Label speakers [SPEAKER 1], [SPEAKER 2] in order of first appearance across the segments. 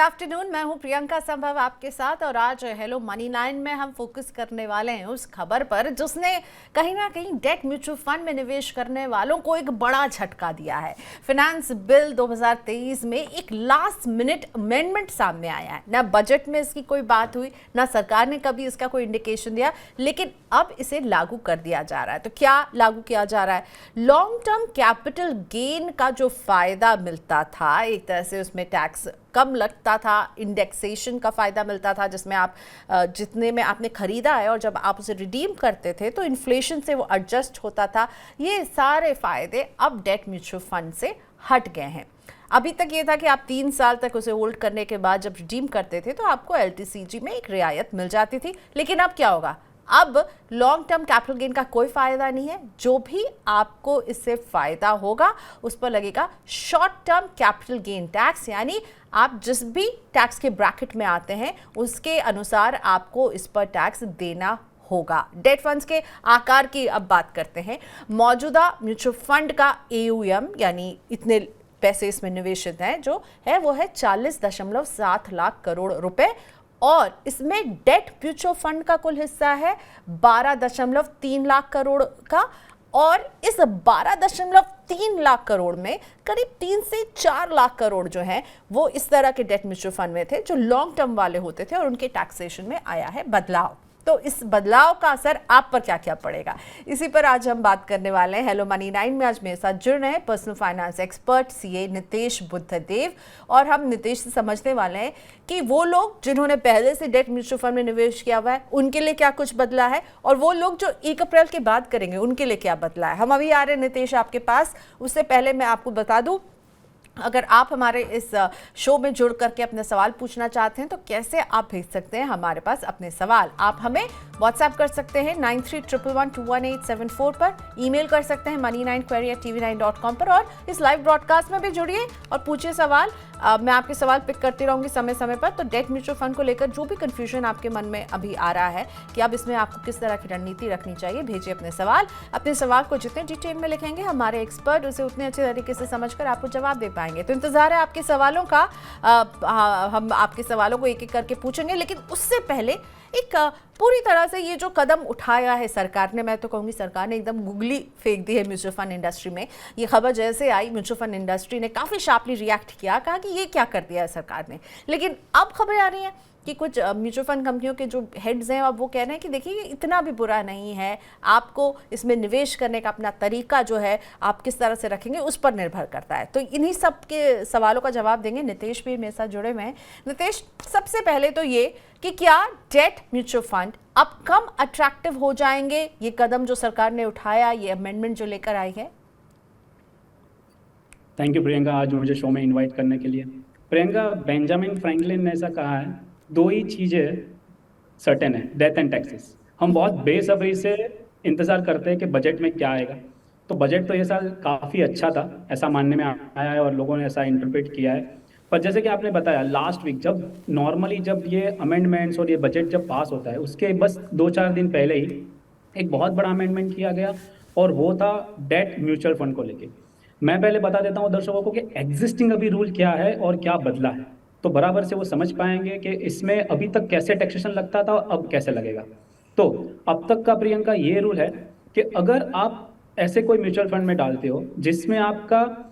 [SPEAKER 1] Afternoon, मैं हूं प्रियंका संभव आपके साथ और आज हेलो मनी लाइन में हम फोकस करने वाले हैं उस खबर पर जिसने कहीं ना कहीं डेट म्यूचुअल फंड में निवेश करने वालों को एक बड़ा झटका दिया है। फाइनेंस बिल 2023 में एक लास्ट मिनट अमेंडमेंट सामने आया है। ना बजट में इसकी कोई बात हुई, ना सरकार ने कभी इसका कोई इंडिकेशन दिया, लेकिन अब इसे लागू कर दिया जा रहा है। तो क्या लागू किया जा रहा है? लॉन्ग टर्म कैपिटल गेन का जो फायदा मिलता था, एक तरह से उसमें टैक्स कम लगता था, इंडेक्सेशन का फ़ायदा मिलता था जिसमें आप जितने में आपने ख़रीदा है और जब आप उसे रिडीम करते थे तो इन्फ्लेशन से वो एडजस्ट होता था। ये सारे फ़ायदे अब डेट म्यूचुअल फंड से हट गए हैं। अभी तक ये था कि आप 3 साल तक उसे होल्ड करने के बाद जब रिडीम करते थे तो आपको LTCG में एक रियायत मिल जाती थी, लेकिन अब क्या होगा? अब लॉन्ग टर्म कैपिटल गेन का कोई फ़ायदा नहीं है। जो भी आपको इससे फ़ायदा होगा उस पर लगेगा short term capital gain tax, यानी आप जिस भी टैक्स के ब्रैकेट में आते हैं उसके अनुसार आपको इस पर टैक्स देना होगा। डेट फंड्स के आकार की अब बात करते हैं। मौजूदा म्यूचुअल फंड का AUM यानी इतने पैसे इसमें निवेशित हैं जो है वो है 40.7 लाख करोड़ रुपए और इसमें डेट म्यूचुअल फंड का कुल हिस्सा है 12.3 लाख करोड़ का और इस 12.3 लाख करोड़ में करीब 3 से 4 लाख करोड़ जो हैं वो इस तरह के डेट म्यूचुअल फंड में थे जो लॉन्ग टर्म वाले होते थे और उनके टैक्सेशन में आया है बदलाव। तो इस बदलाव का असर आप पर क्या क्या पड़ेगा, इसी पर आज हम बात करने वाले हैं। हेलो मनी 9 में आज मेरे साथ जुड़ रहे हैं personal finance expert CA Nitesh Buddhadev और हम नितेश से समझने वाले हैं कि वो लोग जिन्होंने पहले से डेट म्यूचुअल फंड में निवेश किया हुआ है उनके लिए क्या कुछ बदला है और वो लोग जो 1 अप्रैल के बाद करेंगे उनके लिए क्या बदला है। हम अभी आ रहे हैं नितेश आपके पास, उससे पहले मैं आपको बता दूं, अगर आप हमारे इस शो में जुड़ करके अपने सवाल पूछना चाहते हैं तो कैसे आप भेज सकते हैं हमारे पास अपने सवाल। आप हमें व्हाट्सएप कर सकते हैं 9311211874 पर, ईमेल कर सकते हैं money9query@tv9.com पर और इस लाइव ब्रॉडकास्ट में भी जुड़िए और पूछिए सवाल। मैं आपके सवाल पिक करती रहूंगी समय समय पर। तो डेट म्यूचुअल फंड को लेकर जो भी कंफ्यूजन आपके मन में अभी आ रहा है कि अब इसमें आपको किस तरह की रणनीति रखनी चाहिए, भेजिए अपने सवाल। अपने सवाल को जितने डिटेल में लिखेंगे हमारे एक्सपर्ट उसे उतने अच्छे तरीके से समझकर आपको जवाब दे पाएंगे। तो इंतजार है आपके सवालों का। हम आपके सवालों को एक एक करके पूछेंगे, लेकिन उससे पहले एक पूरी तरह से ये जो कदम उठाया है सरकार ने, मैं तो कहूँगी सरकार ने एकदम गुगली फेंक दी है म्यूचुअल फंड इंडस्ट्री में। ये खबर जैसे आई म्यूचुअल फंड इंडस्ट्री ने काफ़ी शार्पली रिएक्ट किया, कहा कि ये क्या कर दिया है सरकार ने। लेकिन अब खबरें आ रही हैं कि कुछ म्यूचुअल फंड कंपनियों के जो हेड्स हैं अब वो कह रहे हैं कि देखिए ये इतना भी बुरा नहीं है, आपको इसमें निवेश करने का अपना तरीका जो है आप किस तरह से रखेंगे उस पर निर्भर करता है। तो इन्हीं सब के सवालों का जवाब देंगे। नितेश भी मेरे साथ जुड़े हुए हैं। नितेश, सबसे पहले तो ये कि क्या डेट म्यूचुअल फंड अब कम अट्रैक्टिव हो जाएंगे, ये कदम जो सरकार ने उठाया, ये अमेंडमेंट जो लेकर आई है?
[SPEAKER 2] थैंक यू प्रियंका, आज मुझे शो में इनवाइट करने के लिए। प्रियंका, बेंजामिन फ्रैंकलिन ने ऐसा कहा है, 2 ही चीज़ें सर्टेन है, डेथ एंड टैक्सेस। हम बहुत बेसब्री से इंतज़ार करते हैं कि बजट में क्या आएगा। तो बजट तो ये साल काफ़ी अच्छा था, ऐसा मानने में आया है और लोगों ने ऐसा इंटरप्रेट किया है। पर जैसे कि आपने बताया लास्ट वीक जब नॉर्मली जब ये अमेंडमेंट्स और ये बजट जब पास होता है उसके बस 2-4 दिन पहले ही एक बहुत बड़ा अमेंडमेंट किया गया और वो था डेट म्यूचुअल फंड को लेके। मैं पहले बता देता हूँ दर्शकों को कि एग्जिस्टिंग अभी रूल क्या है और क्या बदला है, तो बराबर से वो समझ पाएंगे कि इसमें अभी तक कैसे टैक्सेशन लगता था और अब कैसे लगेगा। तो अब तक का प्रियंका ये रूल है कि अगर आप ऐसे कोई म्यूचुअल फंड में डालते हो जिसमें आपका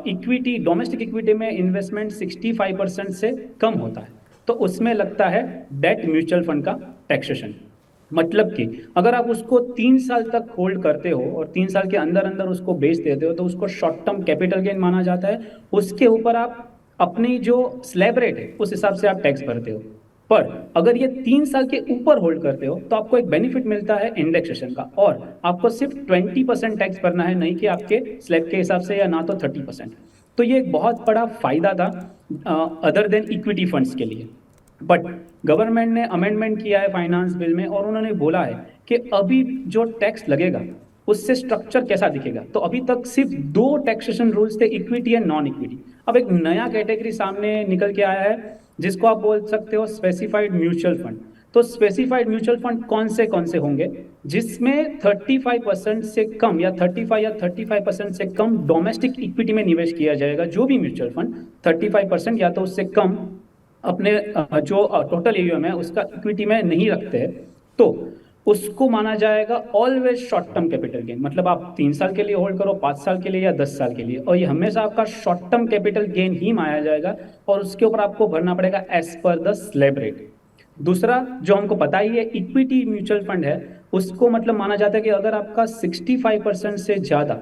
[SPEAKER 2] इक्विटी, डोमेस्टिक इक्विटी में इन्वेस्टमेंट 65% से कम होता है तो उसमें लगता है डेट म्यूचुअल फंड का टैक्सेशन। मतलब कि अगर आप उसको 3 साल तक होल्ड करते हो और 3 साल के अंदर अंदर उसको बेच देते हो तो उसको शॉर्ट टर्म कैपिटल गेन माना जाता है। उसके ऊपर आप अपनी जो स्लैब रेट है उस हिसाब से आप टैक्स भरते हो। पर अगर ये 3 साल के ऊपर होल्ड करते हो तो आपको एक बेनिफिट मिलता है इंडेक्सेशन का और आपको सिर्फ 20% टैक्स भरना है, नहीं कि आपके स्लैब के हिसाब से, या ना तो 30%। तो ये एक बहुत बड़ा फायदा था अदर देन इक्विटी फंड्स के लिए। बट गवर्नमेंट ने अमेंडमेंट किया है फाइनेंस बिल में और उन्होंने बोला है कि अभी जो टैक्स लगेगा उससे स्ट्रक्चर कैसा दिखेगा। तो अभी तक सिर्फ 2 टैक्सेशन रूल्स थे, इक्विटी एंड नॉन इक्विटी। अब एक नया कैटेगरी सामने निकल के आया है जिसको आप बोल सकते हो स्पेसिफाइड म्यूचुअल फंड। तो स्पेसिफाइड म्यूचुअल फंड कौन से होंगे जिसमें 35% से कम या 35% से कम डोमेस्टिक इक्विटी में निवेश किया जाएगा। जो भी म्यूचुअल फंड 35% या तो उससे कम अपने जो टोटल एयूएम है उसका इक्विटी में नहीं रखते हैं, तो उसको माना जाएगा always short term capital gain. मतलब आप 3 साल के लिए होल्ड करो, 5 साल के लिए या 10 साल के लिए, और ये हमेशा आपका शॉर्ट टर्म कैपिटल गेन ही माना जाएगा, और उसके ऊपर आपको भरना पड़ेगा as per the slab rate. दूसरा जो हमको पता ही है, इक्विटी म्यूचुअल फंड है, उसको मतलब माना जाता है कि अगर आपका 65% से ज्यादा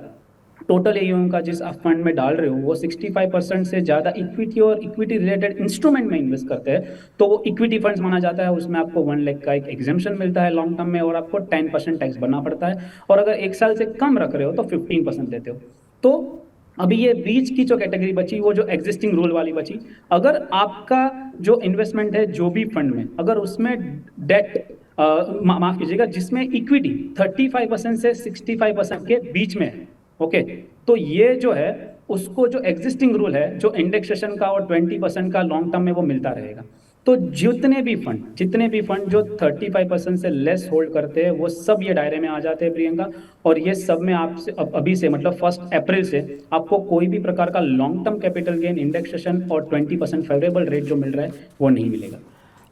[SPEAKER 2] टोटल एयूएम का जिस आप फंड में डाल रहे हो वो 65% से ज्यादा इक्विटी और इक्विटी रिलेटेड इंस्ट्रूमेंट में इन्वेस्ट करते हैं, तो वो इक्विटी फंड्स माना जाता है। उसमें आपको 1 लाख का एक एग्जेम्पशन मिलता है लॉन्ग टर्म में, और आपको 10% टैक्स भरना पड़ता है, और अगर 1 साल से कम रख रहे हो तो 15% देते हो। तो अभी ये बीच की जो कैटेगरी बची, वो जो एग्जिस्टिंग रूल वाली बची, अगर आपका जो इन्वेस्टमेंट है जो भी फंड में, अगर उसमें डेट माफ कीजिएगा, जिसमें इक्विटी 35% से 65% के बीच में है, ओके, तो ये जो है उसको जो एग्जिस्टिंग रूल है जो इंडेक्सेशन का और 20% का लॉन्ग टर्म में वो मिलता रहेगा। तो जितने भी फंड जो 35% से लेस होल्ड करते हैं वो सब ये दायरे में आ जाते हैं प्रियंका, और ये सब में आपसे अभी से मतलब 1 अप्रैल से आपको कोई भी प्रकार का long term capital gain, indexation और 20% फेवरेबल रेट जो मिल रहा है वो नहीं मिलेगा।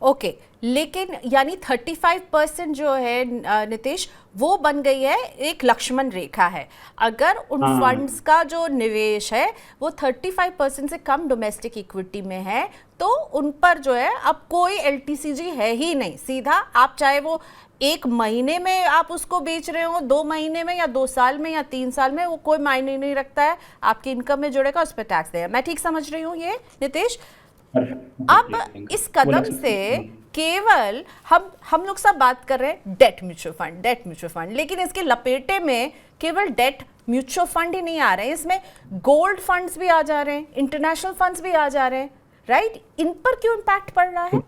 [SPEAKER 1] ओके, लेकिन यानी 35% जो है नितेश, वो बन गई है एक लक्ष्मण रेखा है। अगर उन फंड्स का जो निवेश है वो 35% से कम डोमेस्टिक इक्विटी में है तो उन पर जो है अब कोई एलटीसीजी है ही नहीं। सीधा आप चाहे वो 1 महीने में आप उसको बेच रहे हो, 2 महीने में या 2 साल में या 3 साल में, वो कोई मायने नहीं रखता है, आपकी इनकम में जुड़ेगा, उस पर टैक्स देगा। मैं ठीक समझ रही हूँ ये नितेश? अब इस कदम से केवल हम लोग सब बात कर रहे हैं डेट म्यूचुअल फंड, लेकिन इसके लपेटे में केवल डेट म्यूचुअल फंड ही नहीं आ रहे हैं, इसमें गोल्ड फंड्स भी आ जा रहे हैं, इंटरनेशनल फंड्स भी आ जा रहे हैं, राइट? इन पर क्यों इम्पैक्ट पड़ रहा है?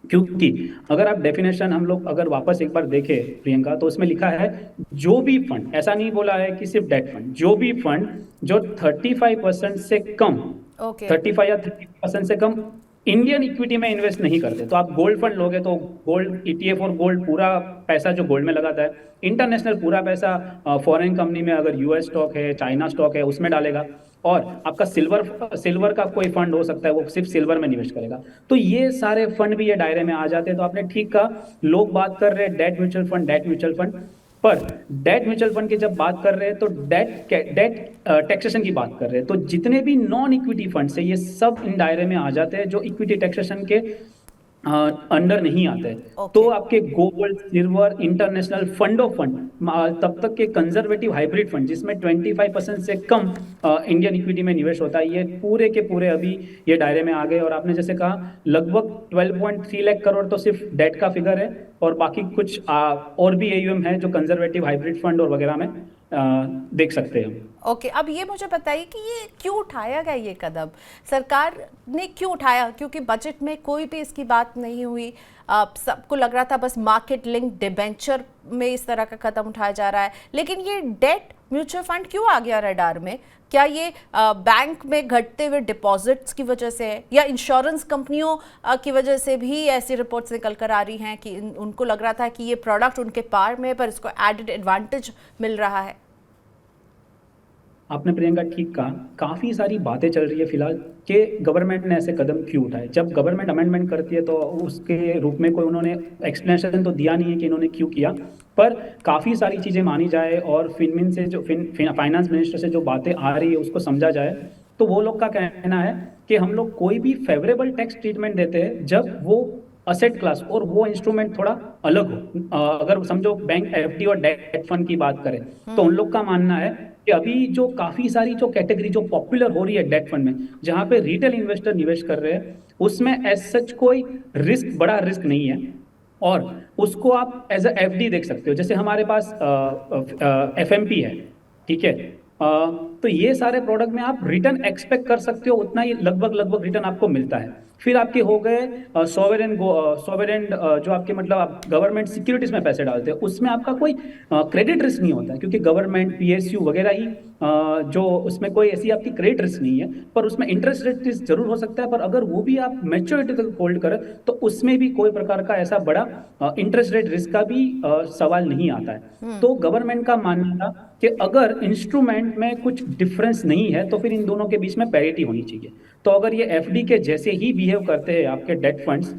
[SPEAKER 2] क्योंकि अगर आप डेफिनेशन हम लोग अगर वापस एक बार देखें प्रियंका, तो उसमें लिखा है जो भी फंड, ऐसा नहीं बोला है कि सिर्फ डेट फंड, जो भी फंड जो 35% से कम, 35 या 30% से कम इंडियन इक्विटी में इन्वेस्ट नहीं करते। तो आप गोल्ड फंड लोगे तो गोल्ड ईटीएफ और गोल्ड पूरा पैसा जो गोल्ड में लगाता है, इंटरनेशनल पूरा पैसा फॉरेन कंपनी में, अगर यूएस स्टॉक है, चाइना स्टॉक है, उसमें डालेगा, और आपका सिल्वर का कोई फंड हो सकता है वो सिर्फ सिल्वर में निवेश करेगा। तो ये सारे फंड भी ये दायरे में आ जाते हैं। तो आपने ठीक कहा, लोग बात कर रहे हैं डेट म्यूचुअल फंड, पर डेट म्यूचुअल फंड की जब बात कर रहे हैं तो डेट टैक्सेशन की बात कर रहे हैं, तो जितने भी नॉन इक्विटी फंड्स है ये सब इन दायरे में आ जाते हैं जो इक्विटी टैक्सेशन के अंडर नहीं आते हैं। तो आपके gold, silver, international fund of fund, तब तक के कंजर्वेटिव हाइब्रिड फंड जिसमें 25% से कम इंडियन इक्विटी में निवेश होता है, ये पूरे के पूरे अभी ये दायरे में आ गए। और आपने जैसे कहा लगभग 12.3 लाख करोड़ तो सिर्फ डेट का फिगर है, और बाकी कुछ और भी एयूएम है जो कंजर्वेटिव हाइब्रिड फंड और वगैरह में देख सकते हैं।
[SPEAKER 1] ओके, अब ये मुझे बताइए कि ये क्यों उठाया गया, ये कदम सरकार ने क्यों उठाया? क्योंकि बजट में कोई भी इसकी बात नहीं हुई, सबको लग रहा था बस मार्केट लिंक डिबेंचर में इस तरह का कदम उठाया जा रहा है, लेकिन ये डेट म्यूचुअल फंड क्यों आ गया रडार में? क्या ये बैंक में घटते हुए डिपॉजिट्स की वजह से है, या इंश्योरेंस कंपनियों की वजह से भी ऐसी रिपोर्ट्स निकल कर आ रही हैं कि उनको लग रहा था कि ये प्रोडक्ट उनके पार में, पर इसको एडेड एडवांटेज मिल रहा है?
[SPEAKER 2] आपने प्रियंका ठीक कहा, काफ़ी सारी बातें चल रही है फिलहाल कि गवर्नमेंट ने ऐसे कदम क्यों उठाए। जब गवर्नमेंट अमेंडमेंट करती है तो उसके रूप में कोई उन्होंने एक्सप्लेनेशन तो दिया नहीं है कि इन्होंने क्यों किया, पर काफ़ी सारी चीज़ें मानी जाए और फिनमिन से जो फाइनेंस मिनिस्टर से जो बातें आ रही है उसको समझा जाए, तो वो लोग का कहना है कि हम लोग कोई भी फेवरेबल टैक्स ट्रीटमेंट देते हैं जब वो असेट क्लास और वो इंस्ट्रूमेंट थोड़ा अलग हो। अगर समझो बैंक एफडी और डेट फंड की बात करें तो उन लोग का मानना है कि अभी जो काफी सारी जो कैटेगरी जो पॉपुलर हो रही है डेट फंड में, जहां पे रिटेल इन्वेस्टर निवेश कर रहे हैं, उसमें एज सच कोई रिस्क, बड़ा रिस्क नहीं है, और उसको आप एज अ एफडी देख सकते हो। जैसे हमारे पास एफएमपी है, ठीक है, तो ये सारे प्रोडक्ट में आप रिटर्न एक्सपेक्ट कर सकते हो, उतना ही लगभग रिटर्न आपको मिलता है। फिर आपके हो गए सॉवरेन जो आपके मतलब आप गवर्नमेंट सिक्योरिटीज में पैसे डालते हैं, उसमें आपका कोई क्रेडिट रिस्क नहीं होता है, क्योंकि गवर्नमेंट, पीएसयू वगैरह ही जो उसमें कोई ऐसी आपकी क्रेडिट रिस्क नहीं है, पर उसमें इंटरेस्ट रेट रिस्क जरूर हो सकता है, पर अगर वो भी आप मैच्योरिटी तक होल्ड करें तो उसमें भी कोई प्रकार का ऐसा बड़ा इंटरेस्ट रेट रिस्क का भी सवाल नहीं आता है। तो गवर्नमेंट का मानना था कि अगर इंस्ट्रूमेंट में कुछ डिफरेंस नहीं है तो फिर इन दोनों के बीच में पैरिटी होनी चाहिए। तो अगर ये एफडी के जैसे ही बिहेव करते हैं आपके डेट फंड्स,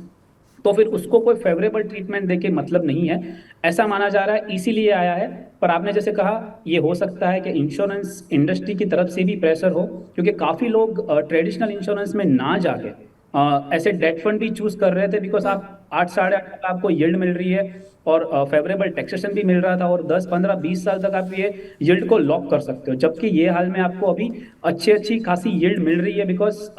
[SPEAKER 2] तो फिर उसको कोई फेवरेबल ट्रीटमेंट देके मतलब नहीं है, ऐसा माना जा रहा है, इसीलिए आया है। पर आपने जैसे कहा, ये हो सकता है कि इंश्योरेंस इंडस्ट्री की तरफ से भी प्रेशर हो, क्योंकि काफ़ी लोग ट्रेडिशनल इंश्योरेंस में ना जाके ऐसे डेट फंड भी चूज कर रहे थे, बिकॉज आप 8 साढ़े 8 आपको यील्ड मिल रही है और फेवरेबल टैक्सेशन भी मिल रहा था, और 10 15 20 साल तक आप ये यील्ड को लॉक कर सकते हो। जबकि ये हाल में आपको अभी अच्छी खासी यील्ड मिल रही है, बिकॉज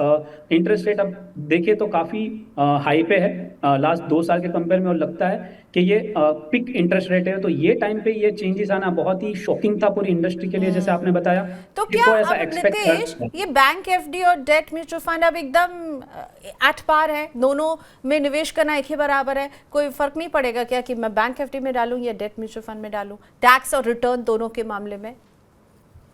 [SPEAKER 2] इंटरेस्ट रेट अब देखें तो काफ़ी हाई पे है लास्ट 2 साल के कंपेयर में, और लगता है कि ये पिक इंटरेस्ट रेट है। तो ये टाइम पे ये चेंजेस आना बहुत ही शॉकिंग था पूरी इंडस्ट्री के लिए, जैसे आपने बताया।
[SPEAKER 1] तो
[SPEAKER 2] कि
[SPEAKER 1] क्या
[SPEAKER 2] कोई ऐसा
[SPEAKER 1] अब
[SPEAKER 2] एक्सपेक्ट
[SPEAKER 1] नितेश, ये बैंक एफडी और डेट म्यूचुअल फंड अब एकदम एट पार है, दोनों में निवेश करना एक ही बराबर है, कोई फर्क नहीं पड़ेगा क्या कि मैं बैंक एफडी में डालूं या डेट म्यूचुअल फंड में डालूं, टैक्स और रिटर्न दोनों के मामले में?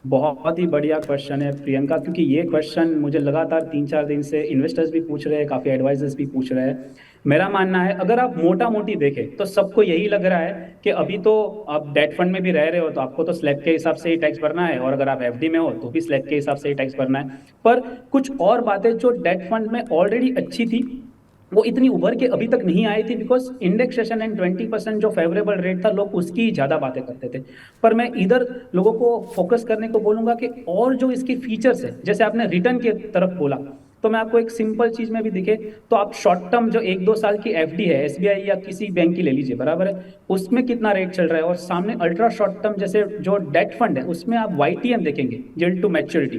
[SPEAKER 2] बहुत ही बढ़िया क्वेश्चन है प्रियंका, क्योंकि ये क्वेश्चन मुझे लगातार 3 4 दिन से इन्वेस्टर्स भी पूछ रहे हैं, काफ़ी एडवाइजर्स भी पूछ रहे हैं। मेरा मानना है, अगर आप मोटा मोटी देखें तो सबको यही लग रहा है कि अभी तो आप डेट फंड में भी रह रहे हो तो आपको तो स्लैब के हिसाब से ही टैक्स भरना है, और अगर आप एफडी में हो तो भी स्लैब के हिसाब से ही टैक्स भरना है। पर कुछ और बातें जो डेट फंड में ऑलरेडी अच्छी थी, वो इतनी उभर के अभी तक नहीं आई थी, बिकॉज इंडेक्सेशन एंड 20% जो फेवरेबल रेट था, लोग उसकी ही ज़्यादा बातें करते थे। पर मैं इधर लोगों को फोकस करने को बोलूँगा कि और जो इसकी फीचर्स है, जैसे आपने रिटर्न की तरफ बोला, तो मैं आपको एक सिंपल चीज़ में भी दिखे तो आप शॉर्ट टर्म जो 1 2 साल की एफडी है एसबीआई या किसी बैंक की ले लीजिए, बराबर है, उसमें कितना रेट चल रहा है, और सामने अल्ट्रा शॉर्ट टर्म जैसे जो डेट फंड है उसमें आप वाईटीएम देखेंगे, यील्ड टू मैच्योरिटी,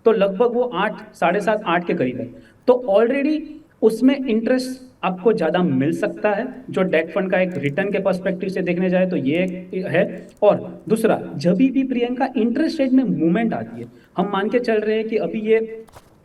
[SPEAKER 2] तो लगभग वो 8 7.5 8 के करीब है। तो ऑलरेडी उसमें इंटरेस्ट आपको ज़्यादा मिल सकता है, जो डेट फंड का एक रिटर्न के पर्सपेक्टिव से देखने जाए तो ये है। और दूसरा, जब भी प्रियंका इंटरेस्ट रेट में मूवमेंट आती है, हम मान के चल रहे हैं कि अभी ये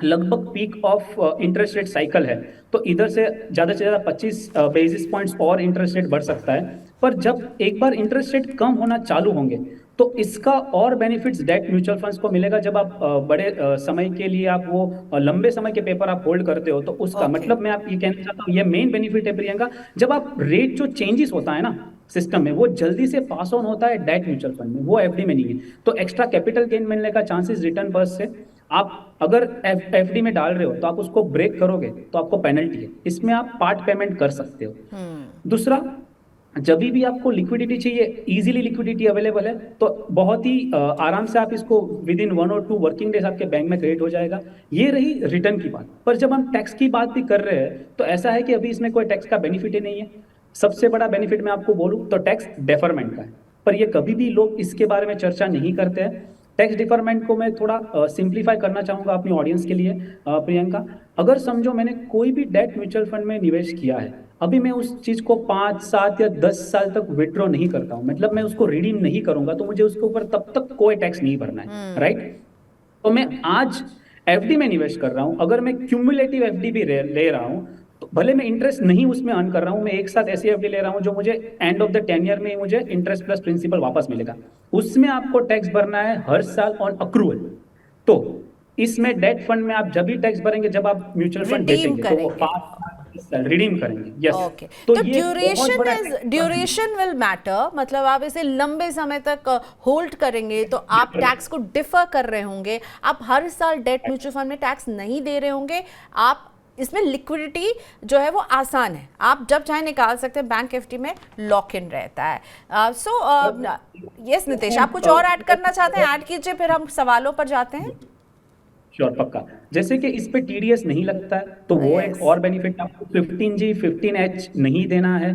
[SPEAKER 2] लगभग peak of interest rate cycle है, तो इधर से ज़्यादा 25 बेसिस पॉइंट्स और इंटरेस्ट रेट बढ़ सकता है। पर जब एक बार इंटरेस्ट रेट कम होना चालू होंगे तो इसका और बेनिफिट्स डेट म्यूचुअल फंड्स को मिलेगा। जब आप बड़े समय के लिए आप वो लंबे समय के पेपर आप होल्ड करते हो, तो उसका मतलब मैं आप ये कहना चाहता हूँ, ये मेन बेनिफिट है प्रियंका, जब आप रेट जो चेंजेस होता है ना सिस्टम में, वो जल्दी से पास ऑन होता है डेट म्यूचुअल फंड में, वो एफडी में नहीं है। तो एक्स्ट्रा कैपिटल गेन मिलने का चांसेस रिटर्न बर्स्ट से, आप अगर एफडी में डाल रहे हो तो आप उसको ब्रेक करोगे तो आपको पेनल्टी है, इसमें आप पार्ट पेमेंट कर सकते हो। दूसरा, जब भी आपको लिक्विडिटी चाहिए, इजीली लिक्विडिटी अवेलेबल है, तो बहुत ही आराम से आप इसको विद इन 1 और 2 वर्किंग डेज आपके बैंक में क्रेडिट हो जाएगा। ये रही रिटर्न की बात। पर जब हम टैक्स की बात भी कर रहे हैं तो ऐसा है कि अभी इसमें कोई टैक्स का बेनिफिट ही नहीं है। सबसे बड़ा बेनिफिट मैं आपको बोलूँ तो टैक्स डेफरमेंट का है, पर ये कभी भी लोग इसके बारे में चर्चा नहीं करते हैं। टैक्स डिफरमेंट को मैं थोड़ा सिंप्लीफाई करना चाहूँगा अपनी ऑडियंस के लिए। प्रियंका, अगर समझो मैंने कोई भी डेट म्यूचुअल फंड में निवेश किया है, अभी मैं उस चीज़ को 5 7 या 10 साल तक विड्रॉ नहीं करता हूँ, मतलब मैं उसको रिडीम नहीं करूँगा, तो मुझे उसके ऊपर तब तक कोई टैक्स नहीं भरना है, राइट। तो मैं आज एफडी में निवेश कर रहा हूँ, अगर मैं क्यूमुलेटिव एफडी भी ले रहा हूँ, तो भले मैं इंटरेस्ट नहीं उसमें अर्न कर रहा हूँ, मैं एक साथ ऐसी एफडी ले रहा हूँ जो मुझे एंड ऑफ द 10 ईयर में मुझे इंटरेस्ट प्लस प्रिंसिपल वापस मिलेगा, उसमें आपको टैक्स भरना है हर साल ऑन अक्रूवल। तो इसमें डेट फंड में आप जब भी टैक्स भरेंगे जब आप म्यूचुअल फंड बेचेंगे, तो वो 5 रिडीम करेंगे। यस,
[SPEAKER 1] ओके, तो ड्यूरेशन विल मैटर, मतलब आप इसे लंबे समय तक होल्ड करेंगे तो आप टैक्स को डिफर कर रहे होंगे, आप हर साल डेट म्यूचुअल फंड में टैक्स नहीं दे रहे होंगे, आप इसमें लिक्विडिटी जो है वो आसान है, आप जब चाहे निकाल सकते हैं, बैंक एफडी में लॉक इन रहता है। सो यस नितेश, आप कुछ और ऐड करना चाहते हैं? ऐड कीजिए, फिर हम सवालों पर जाते हैं।
[SPEAKER 2] श्योर, पक्का। जैसे कि इस पे टीडीएस नहीं लगता है, तो वो एक और बेनिफिट, आपको 15G 15H नहीं देना है।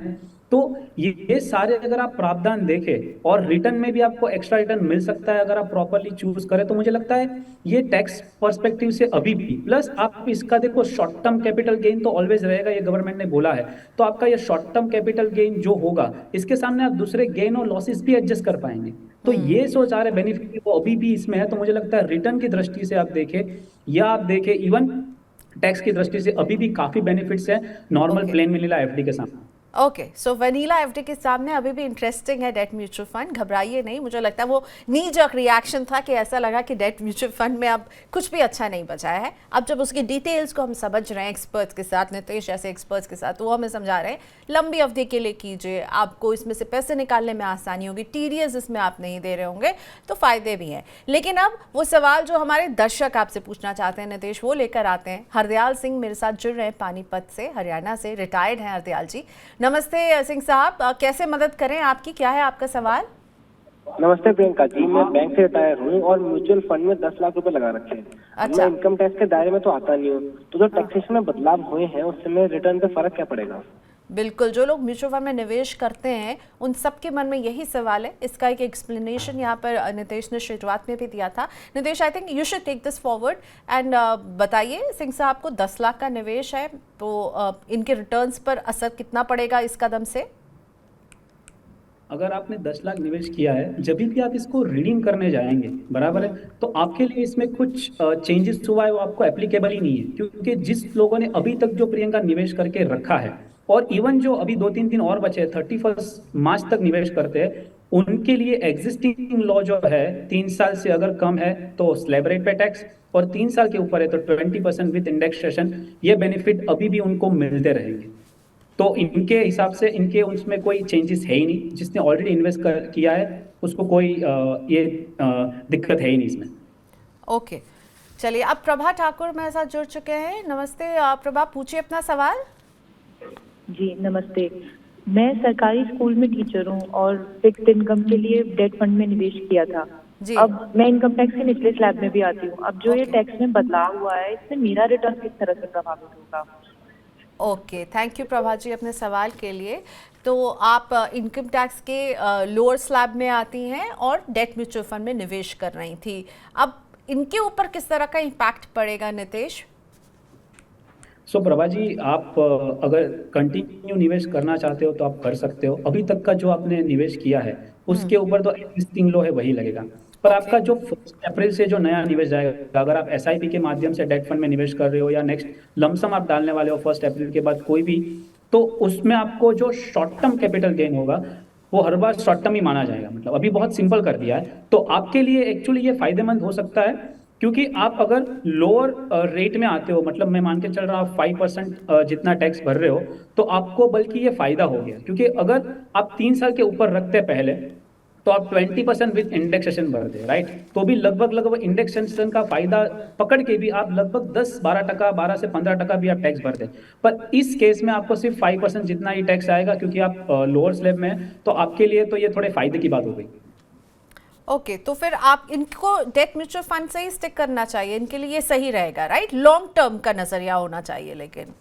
[SPEAKER 2] तो ये सारे अगर आप प्रावधान देखें, और रिटर्न में भी आपको एक्स्ट्रा रिटर्न मिल सकता है अगर आप प्रॉपरली चूज करें, तो मुझे लगता है ये टैक्स पर्सपेक्टिव से अभी भी, प्लस आप इसका देखो शॉर्ट टर्म कैपिटल गेन तो ऑलवेज रहेगा, ये गवर्नमेंट ने बोला है, तो आपका ये शॉर्ट टर्म कैपिटल गेन जो होगा, इसके सामने आप दूसरे गेन और लॉसेस भी एडजस्ट कर पाएंगे। तो ये सोच आ रहे बेनिफिट वो अभी भी इसमें है। तो मुझे लगता है रिटर्न की दृष्टि से आप देखें, या आप देखें इवन टैक्स की दृष्टि से अभी भी काफी बेनिफिट्स है नॉर्मल प्लेन वैनिला एफडी के सामने।
[SPEAKER 1] ओके, सो वनीला एफडी के सामने अभी भी इंटरेस्टिंग है डेट म्यूचुअल फंड, घबराइए नहीं। मुझे लगता है वो नी जर्क रिएक्शन था कि ऐसा लगा कि डेट म्यूचुअल फंड में अब कुछ भी अच्छा नहीं बचाया है। अब जब उसकी डिटेल्स को हम समझ रहे हैं एक्सपर्ट्स के साथ, नितेश जैसे एक्सपर्ट्स के साथ, तो वो हमें समझा रहे हैं लंबी अवधि के लिए कीजिए, आपको इसमें से पैसे निकालने में आसानी होगी, टीडीएस इसमें आप नहीं दे रहे होंगे, तो फायदे भी हैं। लेकिन अब वो सवाल जो हमारे दर्शक आपसे पूछना चाहते हैं नितेश, वो लेकर आते हैं। हरदयाल सिंह मेरे साथ जुड़ रहे हैं पानीपत से, हरियाणा से, रिटायर्ड हैं हरदयाल जी। नमस्ते सिंह साहब, कैसे मदद करें आपकी, क्या है आपका सवाल?
[SPEAKER 3] नमस्ते प्रियंका जी, मैं बैंक से रिटायर हूँ और म्यूचुअल फंड में 10 लाख रुपए लगा रखे हैं।
[SPEAKER 1] अच्छा।
[SPEAKER 3] मैं इनकम टैक्स के दायरे में तो आता नहीं हूँ, तो जो टैक्सेशन में बदलाव हुए हैं उससे मेरे रिटर्न पे फर्क क्या पड़ेगा?
[SPEAKER 1] बिल्कुल, जो लोग म्यूचुअल फंड में निवेश करते हैं उन सबके मन में यही सवाल है। इसका एक एक्सप्लेनेशन यहाँ पर नितेश ने शुरुआत में भी दिया था। Nitesh, I think you should take this forward and बताइए सिंह साहब को 10 लाख का निवेश है तो इनके रिटर्न्स पर असर कितना पड़ेगा इस कदम से?
[SPEAKER 2] अगर आपने 10 लाख निवेश किया है, जब भी आप इसको रिडीम करने जाएंगे, बराबर है, तो आपके लिए इसमें कुछ चेंजेस हुआ है वो आपको एप्लीकेबल ही नहीं है, क्योंकि जिस लोगों ने अभी तक जो प्रियंका निवेश करके रखा है, और इवन जो अभी 2-3 दिन और बचे हैं, 31 मार्च तक निवेश करते हैं, उनके लिए एग्जिस्टिंग लॉ जो है 3 साल से अगर कम है तो स्लैब रेट पे टैक्स, और 3 साल के ऊपर है तो 20% विद इंडेक्सेशन, ये बेनिफिट अभी भी उनको मिलते रहेंगे। तो इनके हिसाब से इनके उसमें कोई चेंजेस है ही नहीं। जिसने ऑलरेडी इन्वेस्ट किया है उसको कोई दिक्कत है ही नहीं इसमें।
[SPEAKER 1] ओके, चलिए अब प्रभा ठाकुर मेरे साथ जुड़ चुके हैं। नमस्ते प्रभा, पूछिए अपना सवाल।
[SPEAKER 4] जी नमस्ते, मैं सरकारी स्कूल में टीचर हूँ और फिक्स्ड इनकम के लिए डेट फंड में निवेश किया था
[SPEAKER 1] जी।
[SPEAKER 4] अब मैं इनकम टैक्स के निचले स्लैब में भी आती हूँ। अब जो ये
[SPEAKER 1] Okay.
[SPEAKER 4] टैक्स में बदलाव हुआ है इससे मेरा रिटर्न किस तरह से प्रभावित होगा?
[SPEAKER 1] Okay, thank you Prabha ji अपने सवाल के लिए। तो आप इनकम टैक्स के लोअर स्लैब में आती हैं और डेट म्यूचुअल फंड में निवेश कर रही थी। अब इनके ऊपर किस तरह का इम्पैक्ट पड़ेगा नितेश?
[SPEAKER 2] सो प्रभा जी, आप अगर कंटिन्यू निवेश करना चाहते हो तो आप कर सकते हो। अभी तक का जो आपने निवेश किया है उसके ऊपर तो एग्जिस्टिंग लो है वही लगेगा, पर
[SPEAKER 1] Okay.
[SPEAKER 2] आपका जो 1 अप्रैल से जो नया निवेश जाएगा, अगर आप एसआईपी के माध्यम से डेट फंड में निवेश कर रहे हो या नेक्स्ट लमसम आप डालने वाले हो 1 अप्रैल के बाद कोई भी, तो उसमें आपको जो शॉर्ट टर्म कैपिटल गेन होगा वो हर बार शॉर्ट टर्म ही माना जाएगा। मतलब अभी बहुत सिंपल कर दिया है, तो आपके लिए एक्चुअली ये फायदेमंद हो सकता है, क्योंकि आप अगर लोअर रेट में आते हो, मतलब मैं मान के चल रहा हूँ 5% जितना टैक्स भर रहे हो, तो आपको बल्कि ये फायदा हो गया, क्योंकि अगर आप 3 साल के ऊपर रखते पहले तो आप 20% विद इंडेक्सेशन भरते, राइट? तो भी लगभग इंडेक्सेशन का फायदा पकड़ के भी आप लगभग 10-12%, 12 से 15% भी आप टैक्स भरते। पर इस केस में आपको सिर्फ 5% जितना ही टैक्स आएगा, क्योंकि आप लोअर स्लैब में हैं, तो आपके लिए तो ये थोड़े फायदे की बात हो गई।
[SPEAKER 1] ओके, तो फिर आप इनको डेट म्यूचुअल फंड से ही स्टिक करना चाहिए, इनके लिए ये सही रहेगा, राइट? लॉन्ग टर्म का नजरिया होना चाहिए लेकिन।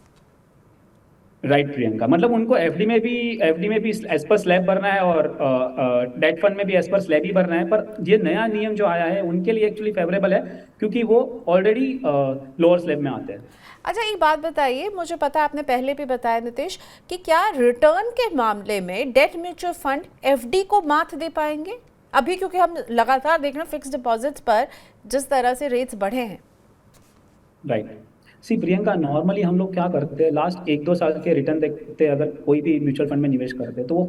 [SPEAKER 2] राइट प्रियंका, मतलब उनको एफडी में भी एज पर स्लैब भरना है और डेट फंड में भी एज पर स्लैब ही भरना है। पर ये नया नियम जो आया है उनके लिए एक्चुअली फेवरेबल है, क्योंकि वो ऑलरेडी लोअर स्लैब में आते हैं।
[SPEAKER 1] अच्छा, एक बात बताइए, मुझे पता है आपने पहले भी बताया नितेश, कि क्या रिटर्न के मामले में डेट म्यूचुअल फंड एफडी को मात दे पाएंगे अभी, क्योंकि हम लगातार देख रहे हैं फिक्स डिपॉजिट्स पर जिस तरह से रेट्स बढ़े हैं?
[SPEAKER 2] राइट। सी प्रियंका, नॉर्मली हम लोग क्या करते हैं, लास्ट 1-2 साल के रिटर्न देखते हैं, अगर कोई भी म्यूचुअल फंड में निवेश करते हैं तो वो